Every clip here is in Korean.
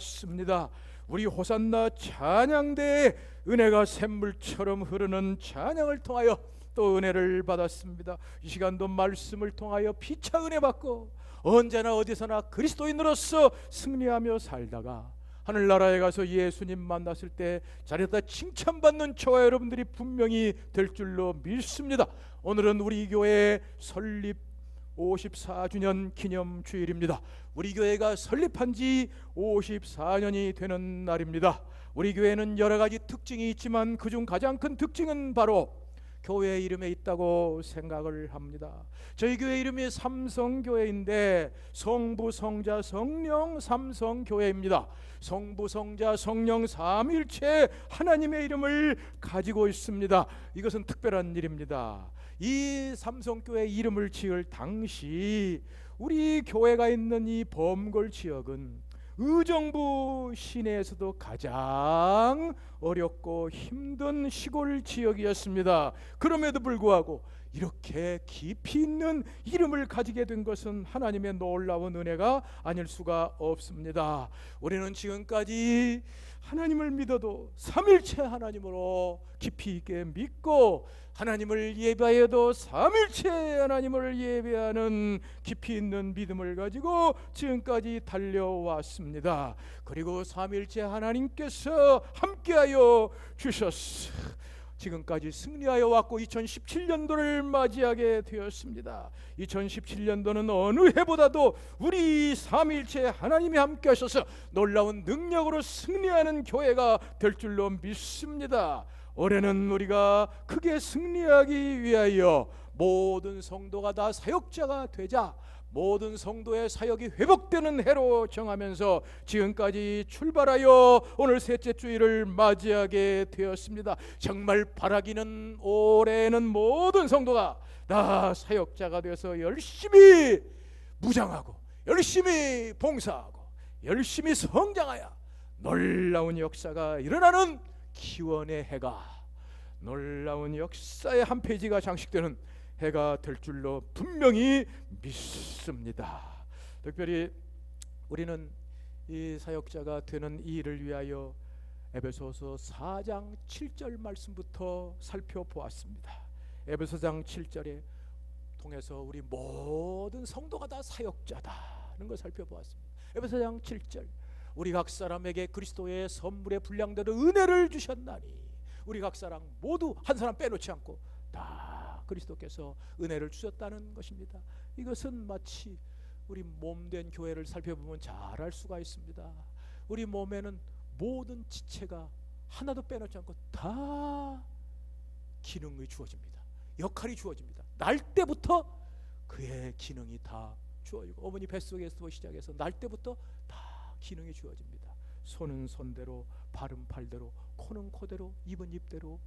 습니다. 우리 호산나 찬양대에 은혜가 샘물처럼 흐르는 찬양을 통하여 또 은혜를 받았습니다. 이 시간도 말씀을 통하여 피차 은혜 받고 언제나 어디서나 그리스도인으로서 승리하며 살다가 하늘나라에 가서 예수님 만났을 때 자리에다 칭찬받는 저와 여러분들이 분명히 될 줄로 믿습니다. 오늘은 우리 교회 설립 54주년 기념 주일입니다. 우리 교회가 설립한 지 54년이 되는 날입니다. 우리 교회는 여러 가지 특징이 있지만 그중 가장 큰 특징은 바로 교회 이름에 있다고 생각을 합니다. 저희 교회 이름이 삼성교회인데 성부, 성자, 성령 삼성교회입니다. 성부, 성자, 성령 삼일체 하나님의 이름을 가지고 있습니다. 이것은 특별한 일입니다. 이 삼성교회 이름을 지을 당시 우리 교회가 있는 이 범골 지역은 의정부 시내에서도 가장 어렵고 힘든 시골 지역이었습니다. 그럼에도 불구하고 이렇게 깊이 있는 이름을 가지게 된 것은 하나님의 놀라운 은혜가 아닐 수가 없습니다. 우리는 지금까지 하나님을 믿어도 삼일체 하나님으로 깊이 있게 믿고 하나님을 예배하여도 삼일체 하나님을 예배하는 깊이 있는 믿음을 가지고 지금까지 달려왔습니다. 그리고 삼일체 하나님께서 함께하여 주셨어. 지금까지 승리하여 왔고 2017년도를 맞이하게 되었습니다. 2017년도는 어느 해보다도 우리 삼일체 하나님이 함께 하셔서 놀라운 능력으로 승리하는 교회가 될 줄로 믿습니다. 올해는 우리가 크게 승리하기 위하여 모든 성도가 다 사역자가 되자 모든 성도의 사역이 회복되는 해로 정하면서 지금까지 출발하여 오늘 셋째 주일을 맞이하게 되었습니다. 정말 바라기는 올해는 모든 성도가 다 사역자가 되어서 열심히 무장하고 열심히 봉사하고 열심히 성장하여 놀라운 역사가 일어나는 기원의 해가, 놀라운 역사의 한 페이지가 장식되는 해가 될 줄로 분명히 믿습니다. 특별히 우리는 이 사역자가 되는 이 일을 위하여 에베소서 4장 7절 말씀부터 살펴보았습니다. 에베소장 7절에 통해서 우리 모든 성도가 다 사역자다는 걸 살펴보았습니다. 에베소장 7절, 우리 각 사람에게 그리스도의 선물의 분량대로 은혜를 주셨나니 우리 각 사람 모두 한 사람 빼놓지 않고 다 그리스도께서 은혜를 주셨다는 것입니다. 이것은 마치 우리 몸된 교회를 살펴보면 잘 알 수가 있습니다. 우리 몸에는 모든 지체가 하나도 빼놓지 않고 다 기능이 주어집니다. 역할이 주어집니다. 날 때부터 그의 기능이 다 주어지고 어머니 뱃속에서 시작해서 날 때부터 다 기능이 주어집니다. 손은 손대로, 발은 발대로, 코는 코대로, 입은 입대로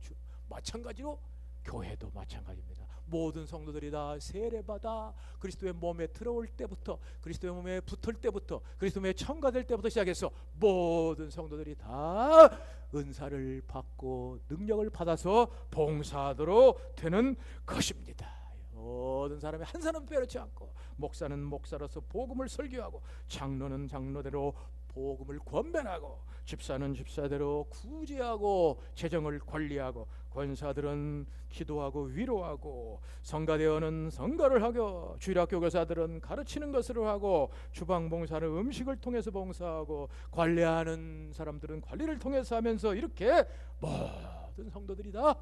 마찬가지로 교회도 마찬가지입니다. 모든 성도들이 다 세례받아 그리스도의 몸에 들어올 때부터, 그리스도의 몸에 붙을 때부터, 그리스도의 몸에 첨가될 때부터 시작해서 모든 성도들이 다 은사를 받고 능력을 받아서 봉사하도록 되는 것입니다. 모든 사람이 한 사람 빼놓지 않고 목사는 목사로서 복음을 설교하고 장로는 장로대로 복음을 권면하고 집사는 집사대로 구제하고 재정을 관리하고 권사들은 기도하고 위로하고 성가대원은 성가를 하고 주일학교 교사들은 가르치는 것으로 하고 주방봉사는 음식을 통해서 봉사하고 관리하는 사람들은 관리를 통해서 하면서 이렇게 모든 성도들이 다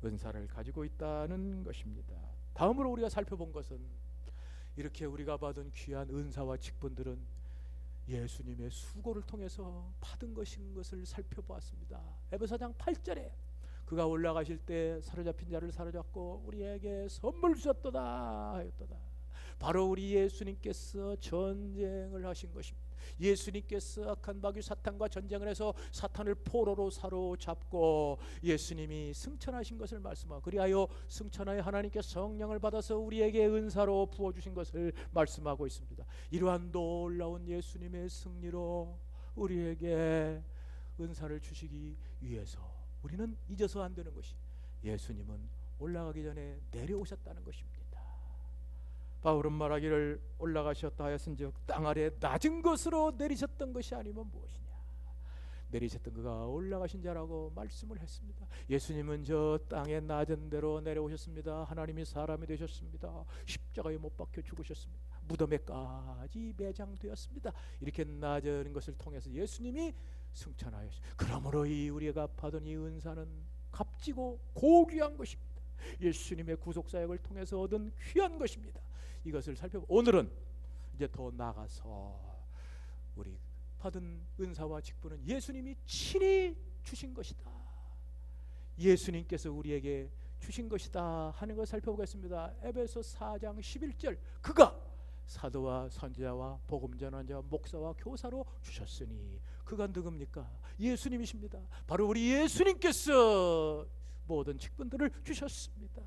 은사를 가지고 있다는 것입니다. 다음으로 우리가 살펴본 것은 이렇게 우리가 받은 귀한 은사와 직분들은 예수님의 수고를 통해서 받은 것인 것을 살펴보았습니다. 에베소장 8절에 그가 올라가실 때 사로잡힌 자를 사로잡고 우리에게 선물 주셨도다 하였도다. 바로 우리 예수님께서 전쟁을 하신 것입니다. 예수님께서 악한 마귀 사탄과 전쟁을 해서 사탄을 포로로 사로잡고 예수님이 승천하신 것을 말씀하고 그리하여 승천하여 하나님께 성령을 받아서 우리에게 은사로 부어주신 것을 말씀하고 있습니다. 이러한 놀라운 예수님의 승리로 우리에게 은사를 주시기 위해서 우리는 잊어서 안 되는 것이 예수님은 올라가기 전에 내려오셨다는 것입니다. 바울은 말하기를 올라가셨다 하였은즉 땅 아래 낮은 곳으로 내리셨던 것이 아니면 무엇이냐. 내리셨던 그가 올라가신 자라고 말씀을 했습니다. 예수님은 저 땅에 낮은 데로 내려오셨습니다. 하나님이 사람이 되셨습니다. 십자가에 못 박혀 죽으셨습니다. 무덤에까지 매장되었습니다. 이렇게 낮은 것을 통해서 예수님이 승천하였습니다. 그러므로 이 우리가 받은 이 은사는 값지고 고귀한 것입니다. 예수님의 구속사역을 통해서 얻은 귀한 것입니다. 이것을 살펴보고 오늘은 이제 더 나아가서 우리 받은 은사와 직분은 예수님이 친히 주신 것이다, 예수님께서 우리에게 주신 것이다 하는 것을 살펴보겠습니다. 에베소 4장 11절, 그가 사도와 선지자와 복음 전환자와 목사와 교사로 주셨으니, 그가 누굽니까? 예수님이십니다. 바로 우리 예수님께서 모든 직분들을 주셨습니다.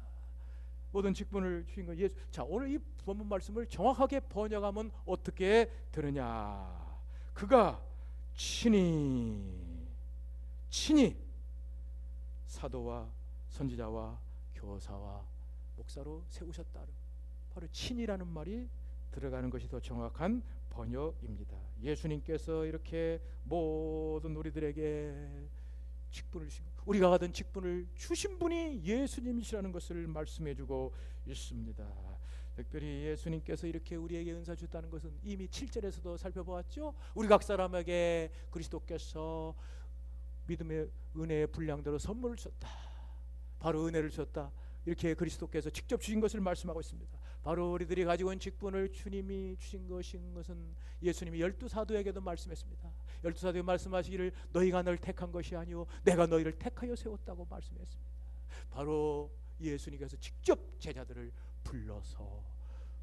모든 직분을 주신 거 예수. 자, 오늘 이 본문 말씀을 정확하게 번역하면 어떻게 되느냐? 그가 친히 사도와 선지자와 교사와 목사로 세우셨다. 바로 친이라는 말이 들어가는 것이 더 정확한 번역입니다. 예수님께서 이렇게 모든 우리들에게 직분을 주신, 우리가 받은 직분을 주신 분이 예수님이시라는 것을 말씀해주고 있습니다. 특별히 예수님께서 이렇게 우리에게 은사 주셨다는 것은 이미 7절에서도 살펴보았죠. 우리 각 사람에게 그리스도께서 믿음의 은혜의 분량대로 선물을 줬다, 바로 은혜를 줬다, 이렇게 그리스도께서 직접 주신 것을 말씀하고 있습니다. 바로 우리들이 가지고 있는 직분을 주님이 주신 것은 예수님이 12사도에게도 말씀했습니다. 12사도에 말씀하시기를 너희가 널 택한 것이 아니오 내가 너희를 택하여 세웠다고 말씀했습니다. 바로 예수님께서 직접 제자들을 불러서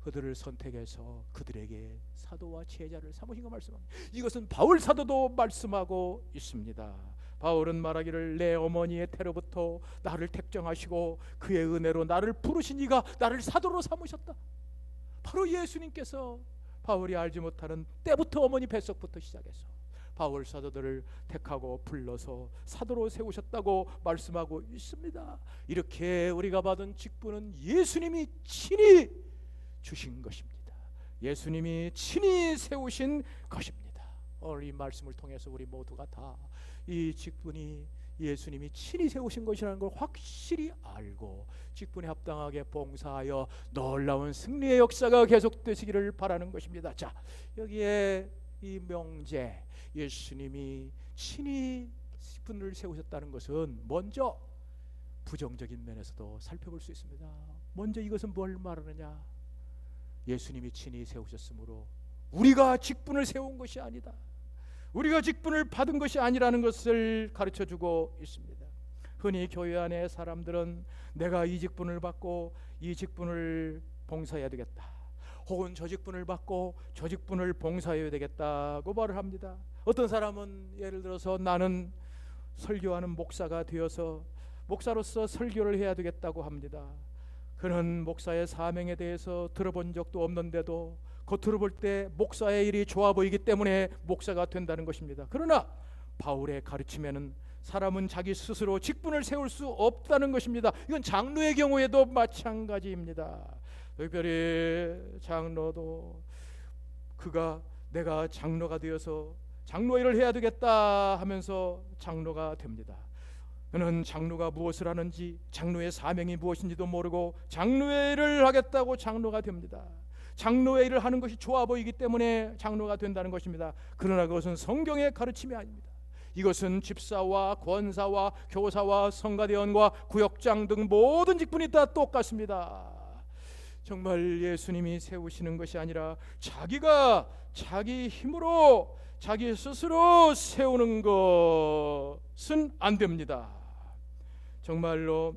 그들을 선택해서 그들에게 사도와 제자를 삼으신 거 말씀합니다. 이것은 바울 사도도 말씀하고 있습니다. 바울은 말하기를 내 어머니의 태로부터 나를 택정하시고 그의 은혜로 나를 부르신 이가 나를 사도로 삼으셨다. 바로 예수님께서 바울이 알지 못하는 때부터 어머니 뱃속부터 시작해서 바울 사도들을 택하고 불러서 사도로 세우셨다고 말씀하고 있습니다. 이렇게 우리가 받은 직분은 예수님이 친히 주신 것입니다. 예수님이 친히 세우신 것입니다. 오늘 이 말씀을 통해서 우리 모두가 다 이 직분이 예수님이 친히 세우신 것이라는 걸 확실히 알고 직분에 합당하게 봉사하여 놀라운 승리의 역사가 계속되시기를 바라는 것입니다. 자, 여기에 이 명제 예수님이 친히 직분을 세우셨다는 것은 먼저 부정적인 면에서도 살펴볼 수 있습니다. 먼저 이것은 뭘 말하느냐? 예수님이 친히 세우셨으므로 우리가 직분을 세운 것이 아니다, 우리가 직분을 받은 것이 아니라는 것을 가르쳐주고 있습니다. 흔히 교회 안에 사람들은 내가 이 직분을 받고 이 직분을 봉사해야 되겠다, 혹은 저 직분을 받고 저 직분을 봉사해야 되겠다고 말을 합니다. 어떤 사람은 예를 들어서 나는 설교하는 목사가 되어서 목사로서 설교를 해야 되겠다고 합니다. 그는 목사의 사명에 대해서 들어본 적도 없는데도 겉으로 볼 때 목사의 일이 좋아 보이기 때문에 목사가 된다는 것입니다. 그러나 바울의 가르침에는 사람은 자기 스스로 직분을 세울 수 없다는 것입니다. 이건 장로의 경우에도 마찬가지입니다. 특별히 장로도 내가 장로가 되어서 장로 일을 해야 되겠다 하면서 장로가 됩니다. 그는 장로가 무엇을 하는지, 장로의 사명이 무엇인지도 모르고 장로의 일을 하겠다고 장로가 됩니다. 장로의 일을 하는 것이 좋아 보이기 때문에 장로가 된다는 것입니다. 그러나 그것은 성경의 가르침이 아닙니다. 이것은 집사와 권사와 교사와 성가대원과 구역장 등 모든 직분이 다 똑같습니다. 정말 예수님이 세우시는 것이 아니라 자기가 자기 힘으로 자기 스스로 세우는 것은 안 됩니다. 정말로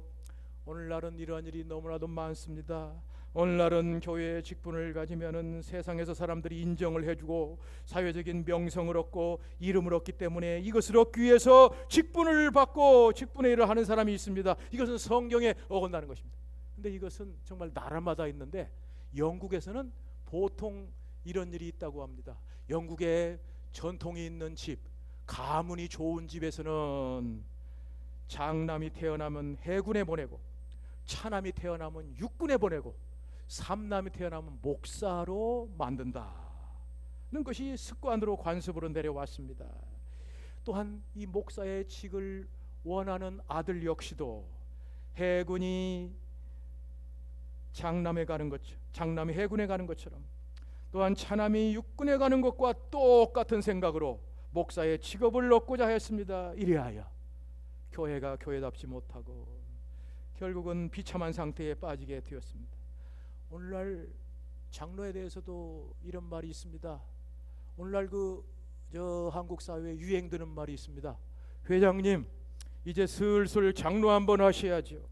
오늘날은 이러한 일이 너무나도 많습니다. 오늘날은 교회의 직분을 가지면은 세상에서 사람들이 인정을 해주고 사회적인 명성을 얻고 이름을 얻기 때문에 이것을 얻기 위해서 직분을 받고 직분의 일을 하는 사람이 있습니다. 이것은 성경에 어긋나는 것입니다. 근데 이것은 정말 나라마다 있는데 영국에서는 보통 이런 일이 있다고 합니다. 영국에 전통이 있는 집, 가문이 좋은 집에서는 장남이 태어나면 해군에 보내고, 차남이 태어나면 육군에 보내고, 삼남이 태어나면 목사로 만든다는 것이 습관으로 관습으로 내려왔습니다. 또한 이 목사의 직을 원하는 아들 역시도 해군이 장남에 가는 것처럼, 장남이 해군에 가는 것처럼, 또한 차남이 육군에 가는 것과 똑같은 생각으로 목사의 직업을 얻고자 했습니다. 이리하여 교회가 교회답지 못하고 결국은 비참한 상태에 빠지게 되었습니다. 오늘날 장로에 대해서도 이런 말이 있습니다. 오늘날 한국 사회에 유행되는 말이 있습니다. 회장님, 이제 슬슬 장로 한번 하셔야죠.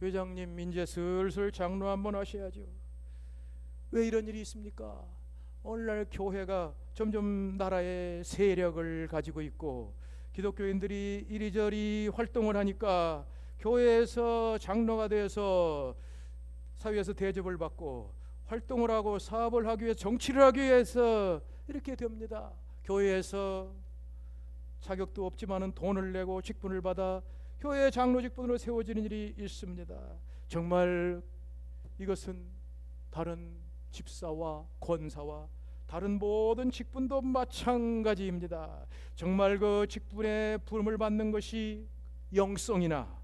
회장님, 이제 슬슬 장로 한번 하셔야죠. 왜 이런 일이 있습니까? 오늘날 교회가 점점 나라의 세력을 가지고 있고 기독교인들이 이리저리 활동을 하니까 교회에서 장로가 돼서 사회에서 대접을 받고 활동을 하고 사업을 하기 위해, 정치를 하기 위해서 이렇게 됩니다. 교회에서 자격도 없지만은 돈을 내고 직분을 받아 교회 장로 직분으로 세워지는 일이 있습니다. 정말 이것은 다른 집사와 권사와 다른 모든 직분도 마찬가지입니다. 정말 그 직분의 부름을 받는 것이 영성이나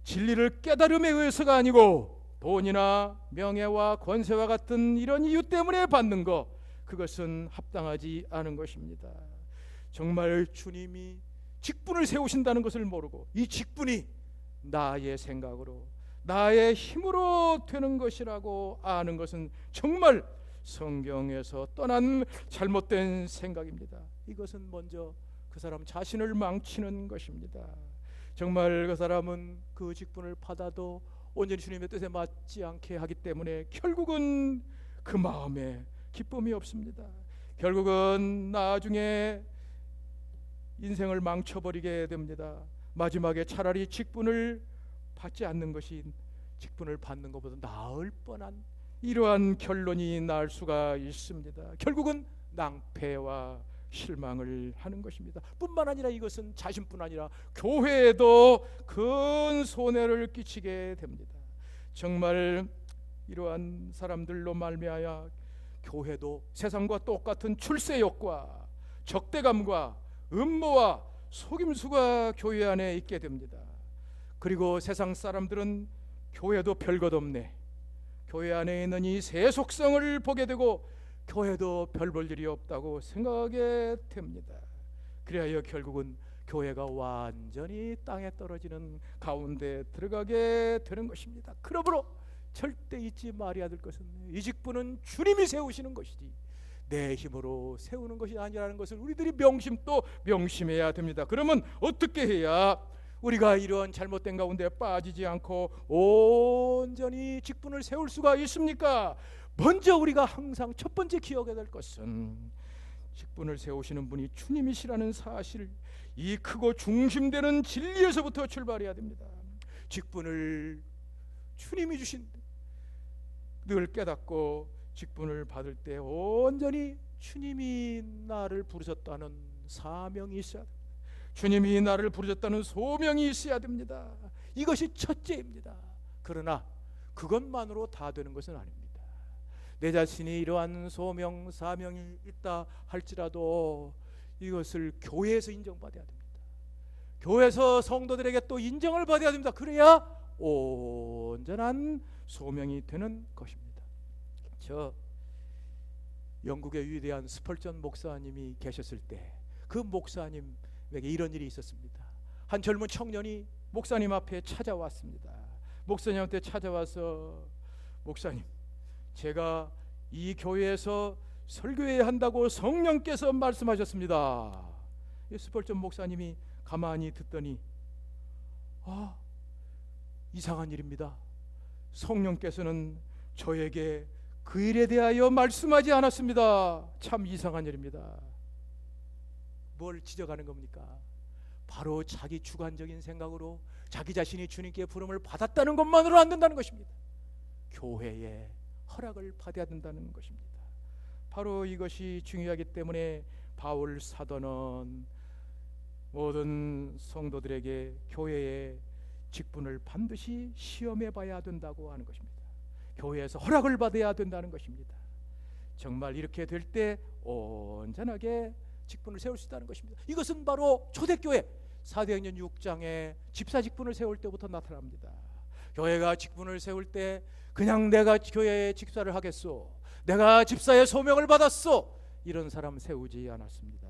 진리를 깨달음에 의해서가 아니고 돈이나 명예와 권세와 같은 이런 이유 때문에 받는 것, 그것은 합당하지 않은 것입니다. 정말 주님이 직분을 세우신다는 것을 모르고 이 직분이 나의 생각으로 나의 힘으로 되는 것이라고 아는 것은 정말 성경에서 떠난 잘못된 생각입니다. 이것은 먼저 그 사람 자신을 망치는 것입니다. 정말 그 사람은 그 직분을 받아도 온전히 주님의 뜻에 맞지 않게 하기 때문에 결국은 그 마음에 기쁨이 없습니다. 결국은 나중에 인생을 망쳐버리게 됩니다. 마지막에 차라리 직분을 받지 않는 것이 직분을 받는 것보다 나을 뻔한 이러한 결론이 날 수가 있습니다. 결국은 낭패와 실망을 하는 것입니다. 뿐만 아니라 이것은 자신뿐 아니라 교회에도 큰 손해를 끼치게 됩니다. 정말 이러한 사람들로 말미암아 교회도 세상과 똑같은 출세욕과 적대감과 음모와 속임수가 교회 안에 있게 됩니다. 그리고 세상 사람들은 교회도 별것 없네, 교회 안에 있는 이 세속성을 보게 되고 교회도 별 볼 일이 없다고 생각하게 됩니다. 그리하여 결국은 교회가 완전히 땅에 떨어지는 가운데 들어가게 되는 것입니다. 그러므로 절대 잊지 말아야 될 것은 이 직분은 주님이 세우시는 것이지 내 힘으로 세우는 것이 아니라는 것을 우리들이 명심해야 됩니다. 그러면 어떻게 해야 우리가 이러한 잘못된 가운데 빠지지 않고 온전히 직분을 세울 수가 있습니까? 먼저 우리가 항상 첫 번째 기억해야 될 것은 직분을 세우시는 분이 주님이시라는 사실, 이 크고 중심되는 진리에서부터 출발해야 됩니다. 직분을 주님이 주신 늘 깨닫고 직분을 받을 때 온전히 주님이 나를 부르셨다는 사명이 있어야 됩니다. 주님이 나를 부르셨다는 소명이 있어야 됩니다. 이것이 첫째입니다. 그러나 그것만으로 다 되는 것은 아닙니다. 내 자신이 이러한 소명, 사명이 있다 할지라도 이것을 교회에서 인정받아야 됩니다. 교회에서 성도들에게 또 인정을 받아야 됩니다. 그래야 온전한 소명이 되는 것입니다. 저 영국의 위대한 스펄전 목사님이 계셨을 때 그 목사님에게 이런 일이 있었습니다. 한 젊은 청년이 목사님 앞에 찾아왔습니다. 목사님한테 찾아와서, 목사님, 제가 이 교회에서 설교해야 한다고 성령께서 말씀하셨습니다. 스펄전 목사님이 가만히 듣더니, 이상한 일입니다. 성령께서는 저에게 그 일에 대하여 말씀하지 않았습니다. 참 이상한 일입니다. 뭘 지적하는 겁니까? 바로 자기 주관적인 생각으로 자기 자신이 주님께 부름을 받았다는 것만으로 안 된다는 것입니다. 교회에 허락을 받아야 된다는 것입니다. 바로 이것이 중요하기 때문에 바울 사도는 모든 성도들에게 교회의 직분을 반드시 시험해 봐야 된다고 하는 것입니다. 교회에서 허락을 받아야 된다는 것입니다. 정말 이렇게 될 때 온전하게 직분을 세울 수 있다는 것입니다. 이것은 바로 초대교회 사도행전 6장에 집사 직분을 세울 때부터 나타납니다. 교회가 직분을 세울 때 그냥 내가 교회에 집사를 하겠소, 내가 집사의 소명을 받았소, 이런 사람 세우지 않았습니다.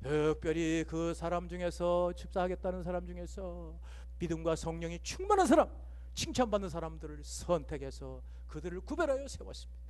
특별히 그 사람 중에서, 집사하겠다는 사람 중에서 믿음과 성령이 충만한 사람, 칭찬받는 사람들을 선택해서 그들을 구별하여 세웠습니다.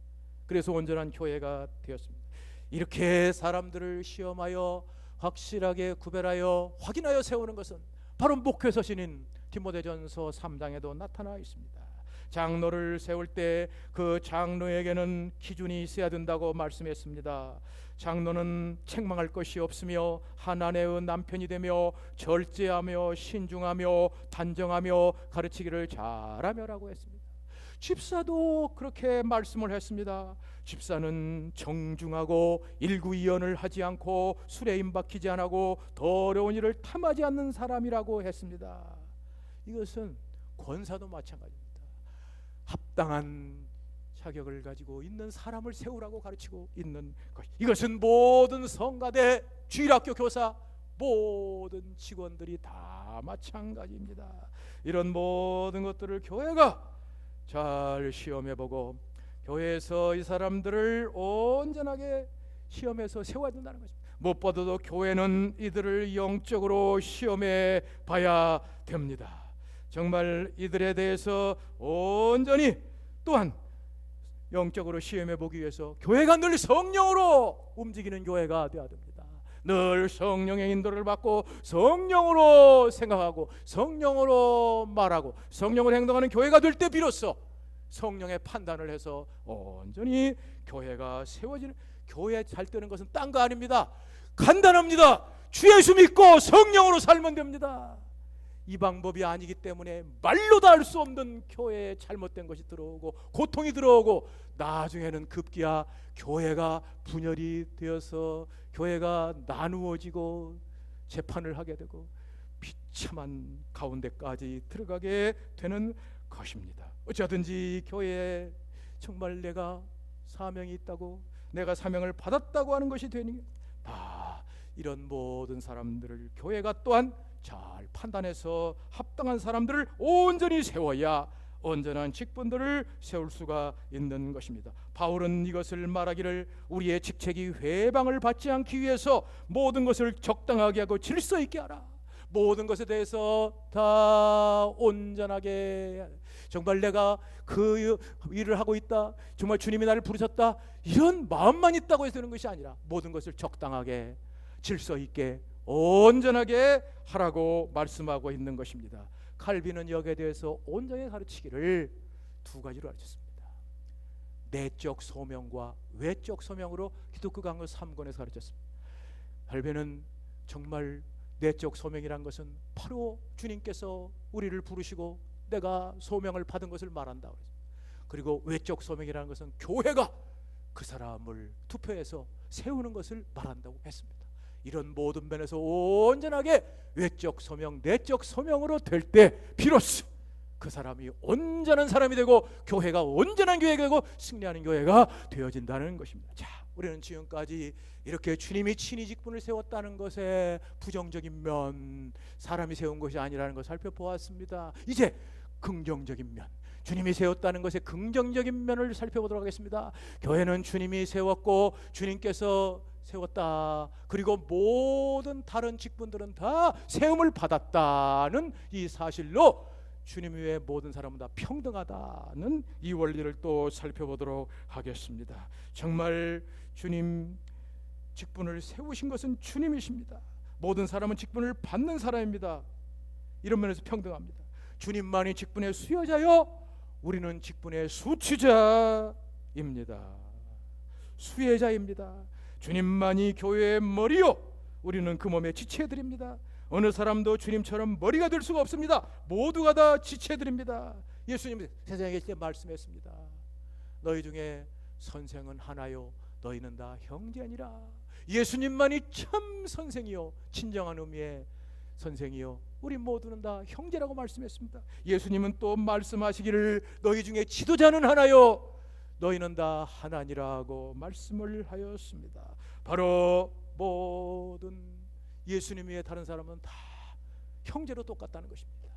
그래서 온전한 교회가 되었습니다. 이렇게 사람들을 시험하여 확실하게 구별하여 확인하여 세우는 것은 바로 목회서신인 디모데전서 3장에도 나타나 있습니다. 장로를 세울 때 그 장로에게는 기준이 있어야 된다고 말씀했습니다. 장로는 책망할 것이 없으며 한 아내의 남편이 되며 절제하며 신중하며 단정하며 가르치기를 잘하며라고 했습니다. 집사도 그렇게 말씀을 했습니다. 집사는 정중하고 일구이연을 하지 않고 술에 임박히지 않고 더러운 일을 탐하지 않는 사람이라고 했습니다. 이것은 권사도 마찬가지입니다. 합당한 자격을 가지고 있는 사람을 세우라고 가르치고 있는 것. 이것은 모든 성가대, 주일학교 교사, 모든 직원들이 다 마찬가지입니다. 이런 모든 것들을 교회가 잘 시험해보고 교회에서 이 사람들을 온전하게 시험해서 세워야 된다는 것입니다. 무엇보다도 교회는 이들을 영적으로 시험해 봐야 됩니다. 정말 이들에 대해서 온전히 또한 영적으로 시험해 보기 위해서 교회가 늘 성령으로 움직이는 교회가 되어야 됩니다. 늘 성령의 인도를 받고 성령으로 생각하고 성령으로 말하고 성령으로 행동하는 교회가 될 때 비로소 성령의 판단을 해서 온전히 교회가 세워지는, 교회 잘 되는 것은 딴 거 아닙니다. 간단합니다. 주 예수 믿고 성령으로 살면 됩니다. 이 방법이 아니기 때문에 말로도 알 수 없는 교회에 잘못된 것이 들어오고 고통이 들어오고 나중에는 급기야 교회가 분열이 되어서 교회가 나누어지고 재판을 하게 되고 비참한 가운데까지 들어가게 되는 것입니다. 어쩌든지 교회에 정말 내가 사명이 있다고, 내가 사명을 받았다고 하는 것이 되니 다 이런 모든 사람들을 교회가 또한 잘 판단해서 합당한 사람들을 온전히 세워야 온전한 직분들을 세울 수가 있는 것입니다. 바울은 이것을 말하기를 우리의 직책이 회방을 받지 않기 위해서 모든 것을 적당하게 하고 질서 있게 하라. 모든 것에 대해서 다 온전하게, 정말 내가 그 일을 하고 있다, 정말 주님이 나를 부르셨다, 이런 마음만 있다고 해서 되는 것이 아니라 모든 것을 적당하게 질서 있게 온전하게 하라고 말씀하고 있는 것입니다. 칼빈은 여기에 대해서 온전히 가르치기를 두 가지로 가르쳤습니다. 내적 소명과 외적 소명으로 기독교 강론 3권에서 가르쳤습니다. 칼빈은 정말 내적 소명이란 것은 바로 주님께서 우리를 부르시고 내가 소명을 받은 것을 말한다고 했습니다. 그리고 외적 소명이라는 것은 교회가 그 사람을 투표해서 세우는 것을 말한다고 했습니다. 이런 모든 면에서 온전하게 외적 소명, 내적 소명으로 될 때 비로소 그 사람이 온전한 사람이 되고 교회가 온전한 교회가 되고 승리하는 교회가 되어진다는 것입니다. 자, 우리는 지금까지 이렇게 주님이 친히 직분을 세웠다는 것에 부정적인 면, 사람이 세운 것이 아니라는 것을 살펴보았습니다. 이제 긍정적인 면, 주님이 세웠다는 것의 긍정적인 면을 살펴보도록 하겠습니다. 교회는 주님이 세웠고 주님께서 세웠다. 그리고 모든 다른 직분들은 다 세움을 받았다는 이 사실로 주님 외에 모든 사람은 다 평등하다는 이 원리를 또 살펴보도록 하겠습니다. 정말 주님 직분을 세우신 것은 주님이십니다. 모든 사람은 직분을 받는 사람입니다. 이런 면에서 평등합니다. 주님만이 직분의 수여자요, 우리는 직분의 수취자입니다. 수혜자입니다. 주님만이 교회의 머리요, 우리는 그 몸의 지체들입니다. 어느 사람도 주님처럼 머리가 될 수가 없습니다. 모두가 다 지체들입니다. 예수님이 세상에 계실 때 말씀했습니다. 너희 중에 선생은 하나요, 너희는 다 형제니라. 예수님만이 참 선생이요, 진정한 의미의 선생이요, 우리 모두는 다 형제라고 말씀했습니다. 예수님은 또 말씀하시기를 너희 중에 지도자는 하나요, 너희는 다 하나니라고 말씀을 하였습니다. 바로 모든 예수님 외에 다른 사람은 다 형제로 똑같다는 것입니다.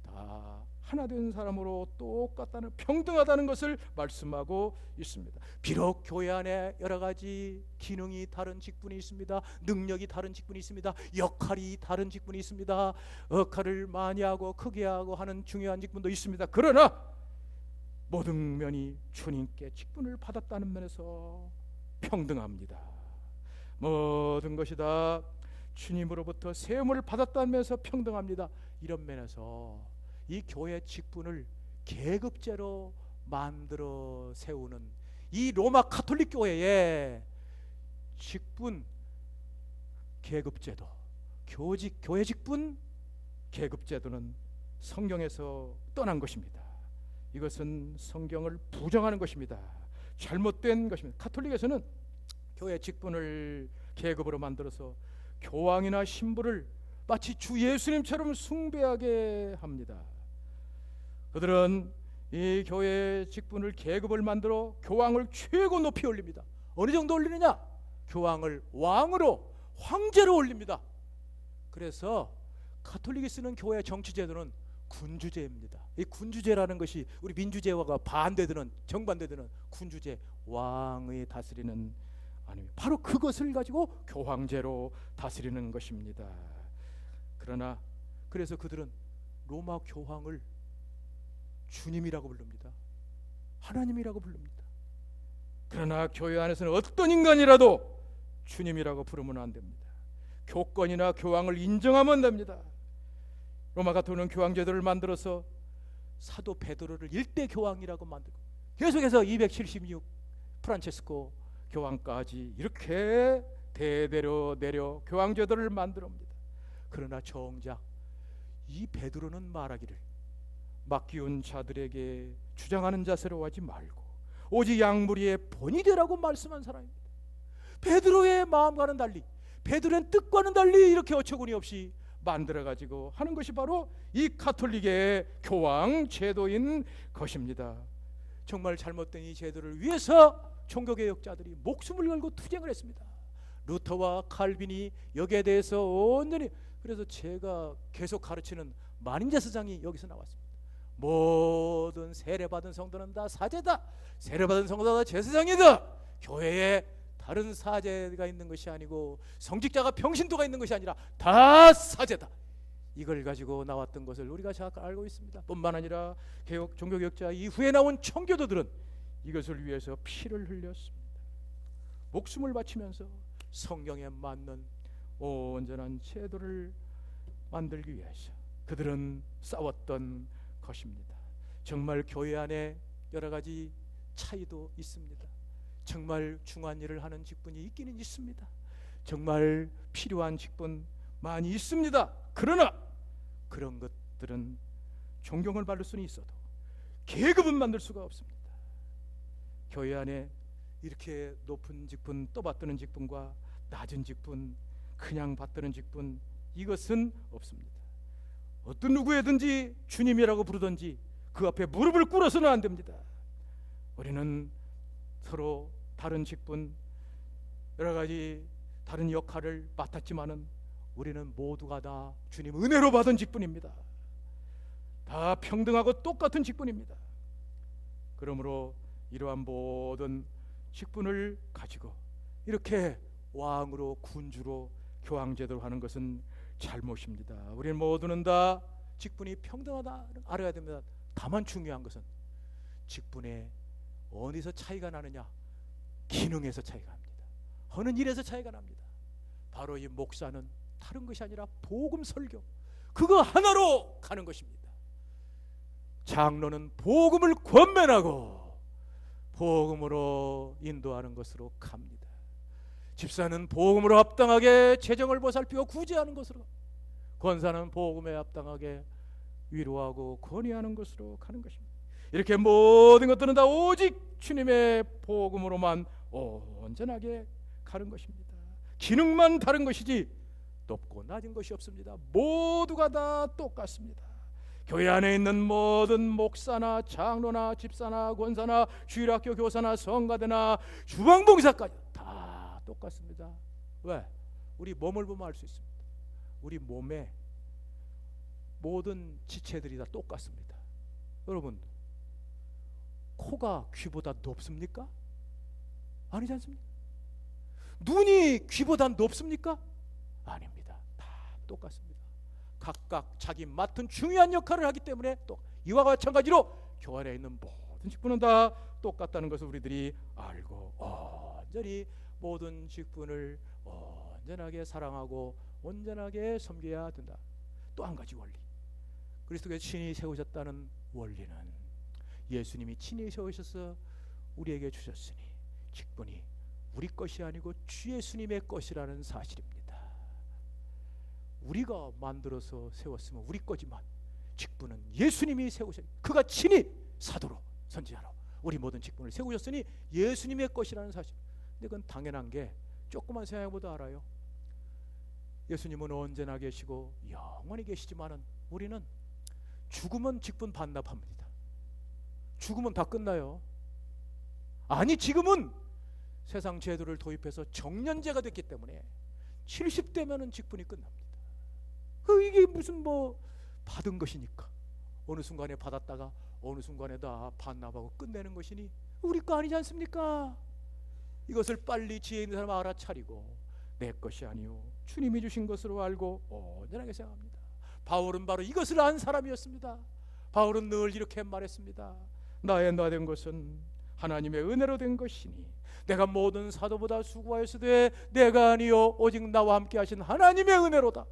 다 하나 된 사람으로 똑같다는, 평등하다는 것을 말씀하고 있습니다. 비록 교회 안에 여러 가지 기능이 다른 직분이 있습니다. 능력이 다른 직분이 있습니다. 역할이 다른 직분이 있습니다. 역할을 많이 하고 크게 하고 하는 중요한 직분도 있습니다. 그러나 모든 면이 주님께 직분을 받았다는 면에서 평등합니다. 모든 것이 다 주님으로부터 세움을 받았다는 면에서 평등합니다. 이런 면에서 이 교회 직분을 계급제로 만들어 세우는 이 로마 가톨릭 교회의 직분 계급제도, 교회 직분 계급제도는 성경에서 떠난 것입니다. 이것은 성경을 부정하는 것입니다. 잘못된 것입니다. 가톨릭에서는 교회 직분을 계급으로 만들어서 교황이나 신부를 마치 주 예수님처럼 숭배하게 합니다. 그들은 이 교회 직분을 계급을 만들어 교황을 최고 높이 올립니다. 어느 정도 올리느냐? 교황을 왕으로, 황제로 올립니다. 그래서 가톨릭이 쓰는 교회 정치 제도는 군주제입니다. 이 군주제라는 것이 우리 민주제와가 반대되는, 정반대되는 군주제, 왕의 다스리는, 아닙니다. 바로 그것을 가지고 교황제로 다스리는 것입니다. 그러나 그래서 그들은 로마 교황을 주님이라고 부릅니다. 하나님이라고 부릅니다. 그러나 교회 안에서는 어떤 인간이라도 주님이라고 부르면 안 됩니다. 교권이나 교황을 인정하면 됩니다. 로마 가톨릭은 교황 제도를 만들어서 사도 베드로를 일대 교황이라고 만들고 계속해서 276 프란체스코 교황까지 이렇게 대대로 내려 교황 제도를 만들어옵니다. 그러나 정작 이 베드로는 말하기를 맡기운 자들에게 주장하는 자세로 하지 말고 오직 양무리의 본이 되라고 말씀한 사람입니다. 베드로의 마음과는 달리, 베드로의 뜻과는 달리 이렇게 어처구니 없이 만들어가지고 하는 것이 바로 이 가톨릭의 교황 제도인 것입니다. 정말 잘못된 이 제도를 위해서 종교개혁자들이 목숨을 걸고 투쟁을 했습니다. 루터와 칼빈이 여기에 대해서 온전히, 그래서 제가 계속 가르치는 만인제사장이 여기서 나왔습니다. 모든 세례받은 성도는 다 사제다. 세례받은 성도는 다 제사장이다. 교회에 다른 사제가 있는 것이 아니고 성직자가 평신도가 있는 것이 아니라 다 사제다. 이걸 가지고 나왔던 것을 우리가 잘 알고 있습니다. 뿐만 아니라 종교개혁자 이후에 나온 청교도들은 이것을 위해서 피를 흘렸습니다. 목숨을 바치면서 성경에 맞는 온전한 제도를 만들기 위해서 그들은 싸웠던 것입니다. 정말 교회 안에 여러 가지 차이도 있습니다. 정말 중요한 일을 하는 직분이 있기는 있습니다. 정말 필요한 직분 많이 있습니다. 그러나 그런 것들은 존경을 받을 수는 있어도 계급은 만들 수가 없습니다. 교회 안에 이렇게 높은 직분, 떠받드는 직분과 낮은 직분, 그냥 받드는 직분, 이것은 없습니다. 어떤 누구에든지 주님이라고 부르든지 그 앞에 무릎을 꿇어서는 안 됩니다. 우리는 서로 다른 직분, 여러 가지 다른 역할을 맡았지만은 우리는 모두가 다 주님 은혜로 받은 직분입니다. 다 평등하고 똑같은 직분입니다. 그러므로 이러한 모든 직분을 가지고 이렇게 왕으로, 군주로, 교황제도로 하는 것은 잘못입니다. 우리는 모두는 다 직분이 평등하다 알아야 됩니다. 다만 중요한 것은 직분에 어디서 차이가 나느냐? 기능에서 차이가 납니다. 하는 일에서 차이가 납니다. 바로 이 목사는 다른 것이 아니라 복음 설교, 그거 하나로 가는 것입니다. 장로는 복음을 권면하고 복음으로 인도하는 것으로 갑니다. 집사는 복음으로 합당하게 재정을 보살피고 구제하는 것으로, 권사는 복음에 합당하게 위로하고 권위하는 것으로 가는 것입니다. 이렇게 모든 것들은 다 오직 주님의 복음으로만 온전하게 가는 것입니다. 기능만 다른 것이지 높고 낮은 것이 없습니다. 모두가 다 똑같습니다. 교회 안에 있는 모든 목사나 장로나 집사나 권사나 주일학교 교사나 성가대나 주방봉사까지 다 똑같습니다. 왜? 우리 몸을 보면 알 수 있습니다. 우리 몸에 모든 지체들이 다 똑같습니다. 여러분, 코가 귀보다 높습니까? 아니지 않습니까? 눈이 귀보다 높습니까? 아닙니다. 다 똑같습니다. 각각 자기 맡은 중요한 역할을 하기 때문에 또 이와 마찬가지로 교회 안에 있는 모든 직분은 다 똑같다는 것을 우리들이 알고 온전히 모든 직분을 온전하게 사랑하고 온전하게 섬겨야 된다. 또 한 가지 원리, 그리스도께서 친히 세우셨다는 원리는 예수님이 친히 세우셔서 우리에게 주셨으니 직분이 우리 것이 아니고 주 예수님의 것이라는 사실입니다. 우리가 만들어서 세웠으면 우리 거지만 직분은 예수님이 세우셨, 그가 친히 사도로 선지자로 우리 모든 직분을 세우셨으니 예수님의 것이라는 사실. 근데 그건 당연한 게 조금만 생각해보도 알아요. 예수님은 언제나 계시고 영원히 계시지만은 우리는 죽으면 직분 반납합니다. 죽으면 다 끝나요. 아니, 지금은 세상 제도를 도입해서 정년제가 됐기 때문에 70대면은 직분이 끝납니다. 이게 무슨 받은 것이니까 어느 순간에 받았다가 어느 순간에 다 반납하고 끝내는 것이니 우리 거 아니지 않습니까? 이것을 빨리 지혜 있는 사람 알아차리고 내 것이 아니요 주님이 주신 것으로 알고 온전하게 생각합니다. 바울은 바로 이것을 안 사람이었습니다. 바울은 늘 이렇게 말했습니다. 나의 나 된 것은 하나님의 은혜로 된 것이니 내가 모든 사도보다 수고하였으되 내가 아니요 오직 나와 함께 하신 하나님의 은혜로다.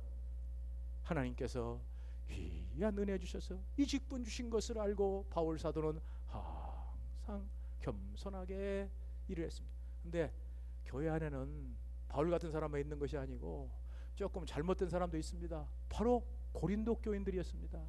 하나님께서 귀한 은혜 주셔서 이 직분 주신 것을 알고 바울 사도는 항상 겸손하게 일을 했습니다. 근데 교회 안에는 바울 같은 사람만 있는 것이 아니고 조금 잘못된 사람도 있습니다. 바로 고린도 교인들이었습니다.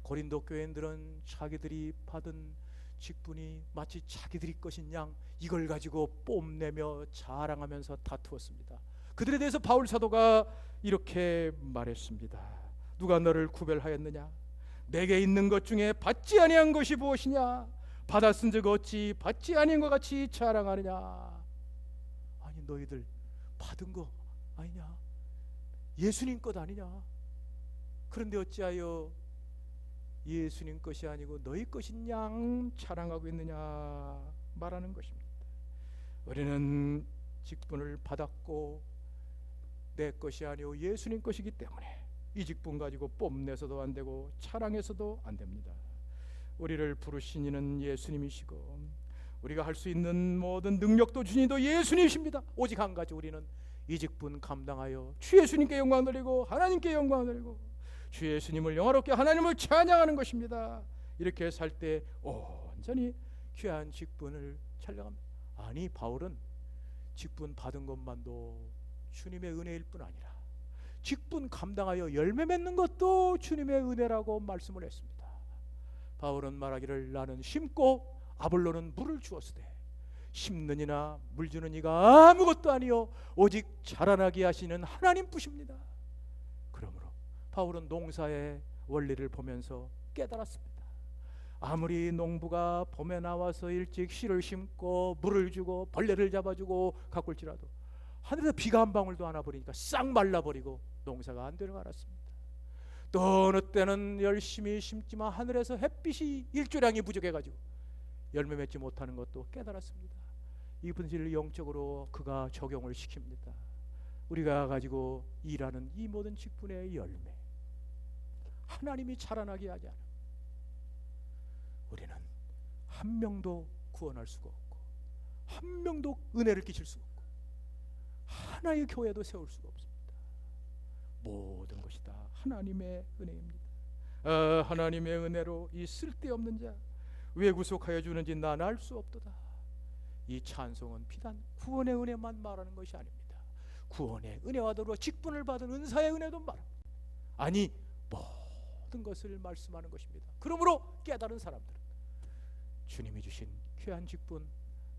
고린도 교인들은 자기들이 받은 직분이 마치 자기들이 것인 양 이걸 가지고 뽐내며 자랑하면서 다투었습니다. 그들에 대해서 바울 사도가 이렇게 말했습니다. 누가 너를 구별하였느냐? 내게 있는 것 중에 받지 아니한 것이 무엇이냐? 받았은즉 어찌 받지 아니한 것 같이 자랑하느냐? 아니, 너희들 받은 거 아니냐? 예수님 것 아니냐? 그런데 어찌하여 예수님 것이 아니고 너희 것인 양 자랑하고 있느냐 말하는 것입니다. 우리는 직분을 받았고 내 것이 아니오 예수님 것이기 때문에 이 직분 가지고 뽐내서도 안 되고 자랑해서도 안 됩니다. 우리를 부르신 이는 예수님이시고 우리가 할 수 있는 모든 능력도 주신 이도 예수님이십니다. 오직 한 가지, 우리는 이 직분 감당하여 주 예수님께 영광 돌리고 하나님께 영광 돌리고 주 예수님을 영화롭게 하나님을 찬양하는 것입니다. 이렇게 살 때 온전히 귀한 직분을 찬양합니다. 아니, 바울은 직분 받은 것만도 주님의 은혜일 뿐 아니라 직분 감당하여 열매 맺는 것도 주님의 은혜라고 말씀을 했습니다. 바울은 말하기를 나는 심고 아볼로는 물을 주었으되 심는 이나 물 주는 이가 아무것도 아니요 오직 자라나게 하시는 하나님 뿐입니다. 그러므로 바울은 농사의 원리를 보면서 깨달았습니다. 아무리 농부가 봄에 나와서 일찍 씨를 심고 물을 주고 벌레를 잡아주고 가꿀지라도 하늘에서 비가 한 방울도 안 와버리니까 싹 말라버리고 농사가 안 되는 걸 알았습니다. 또 어느 때는 열심히 심지만 하늘에서 햇빛이 일조량이 부족해가지고 열매 맺지 못하는 것도 깨달았습니다. 이 본질을 영적으로 그가 적용을 시킵니다. 우리가 가지고 일하는 이 모든 직분의 열매, 하나님이 자라나게 하지 않으면 우리는 한 명도 구원할 수가 없고 한 명도 은혜를 끼칠 수가 없고 하나의 교회도 세울 수가 없습니다. 모든 것이 다 하나님의 은혜입니다. 하나님의 은혜로 이 쓸데없는 자 왜 구속하여 주는지 난 알 수 없도다. 이 찬송은 비단 구원의 은혜만 말하는 것이 아닙니다. 구원의 은혜와 더불어 직분을 받은 은사의 은혜도 말합니다. 아니, 모든 것을 말씀하는 것입니다. 그러므로 깨달은 사람들은 주님이 주신 귀한 직분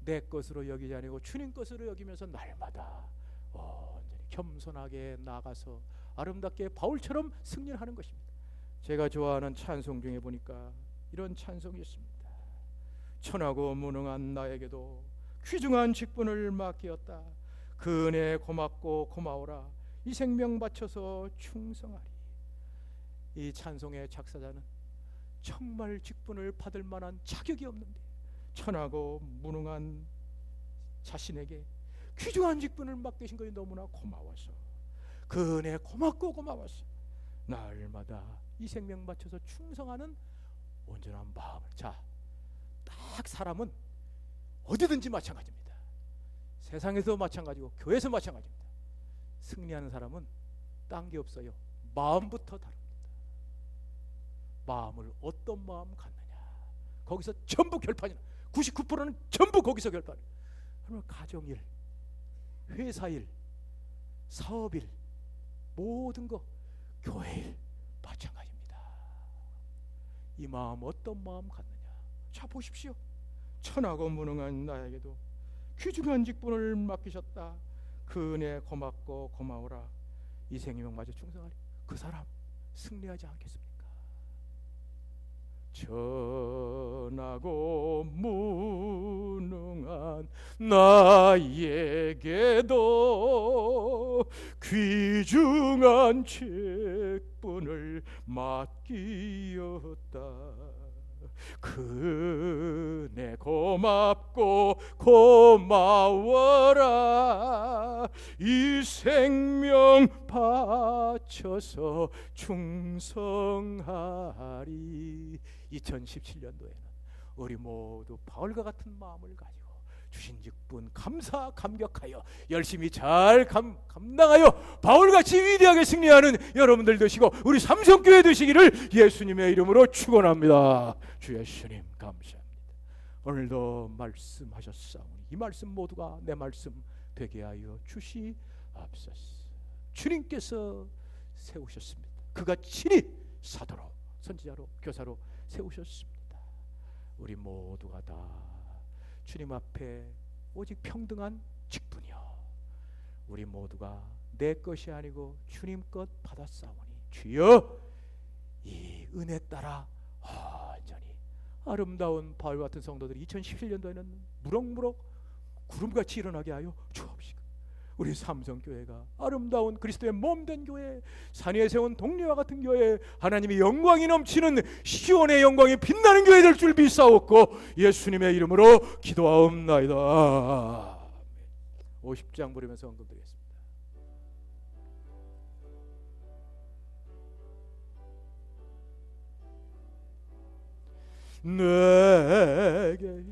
내 것으로 여기지 아니고 주님 것으로 여기면서 날마다 온전히 겸손하게 나가서 아름답게 바울처럼 승리하는 것입니다. 제가 좋아하는 찬송 중에 보니까 이런 찬송이 있습니다. 천하고 무능한 나에게도 귀중한 직분을 맡기었다. 그 은혜에 고맙고 고마워라. 이 생명 바쳐서 충성하리. 이 찬송의 작사자는 정말 직분을 받을 만한 자격이 없는데 천하고 무능한 자신에게 귀중한 직분을 맡기신 것이 너무나 고마워서, 그 은혜 고맙고 고마워서 날마다 이 생명 바쳐서 충성하는 온전한 마음을. 자, 딱 사람은 어디든지 마찬가지입니다. 세상에서 마찬가지고 교회에서 마찬가지입니다. 승리하는 사람은 딴 게 없어요. 마음부터 다릅니다. 마음을 어떤 마음 갖느냐, 거기서 전부 결판이나 99%는 전부 거기서 결판이에요. 그러면 가정일, 회사일, 사업일, 모든 거, 교회일 마찬가지입니다. 이 마음 어떤 마음 갖느냐. 자, 보십시오. 천하고 무능한 나에게도 귀중한 직분을 맡기셨다. 그 은혜 고맙고 고마워라. 이 생명마저 충성하리. 그 사람 승리하지 않겠습니까? 천하고 무능한 나에게도 귀중한 직분을 맡기었다. 그 은혜 고맙고 고마워라. 이 생명 바쳐서 충성하리. 2017년도에는 우리 모두 바울과 같은 마음을 가지고 주신 직분 감사 감격하여 열심히 잘 감당하여 바울같이 위대하게 승리하는 여러분들 되시고 우리 삼성교회 되시기를 예수님의 이름으로 축원합니다. 주 예수님 감사합니다. 오늘도 말씀하셨사오니 이 말씀 모두가 내 말씀 되게 하여 주시옵소서. 주님께서 세우셨습니다. 그가 친히 사도로, 선지자로, 교사로 세우셨습니다. 우리 모두가 다 주님 앞에 오직 평등한 직분이요, 우리 모두가 내 것이 아니고 주님 것 받았사오니 주여 이 은혜 따라 온전히 아름다운 바울 같은 성도들이 2017년도에는 무럭무럭 구름같이 일어나게 하여 주옵시고, 우리 삼성교회가 아름다운 그리스도의 몸된 교회, 산 위에 세운 동리와 같은 교회, 하나님의 영광이 넘치는 시온의 영광이 빛나는 교회 될 줄 믿사옵고 예수님의 이름으로 기도하옵나이다. 50장 부르면서 언급드리겠습니다. 내게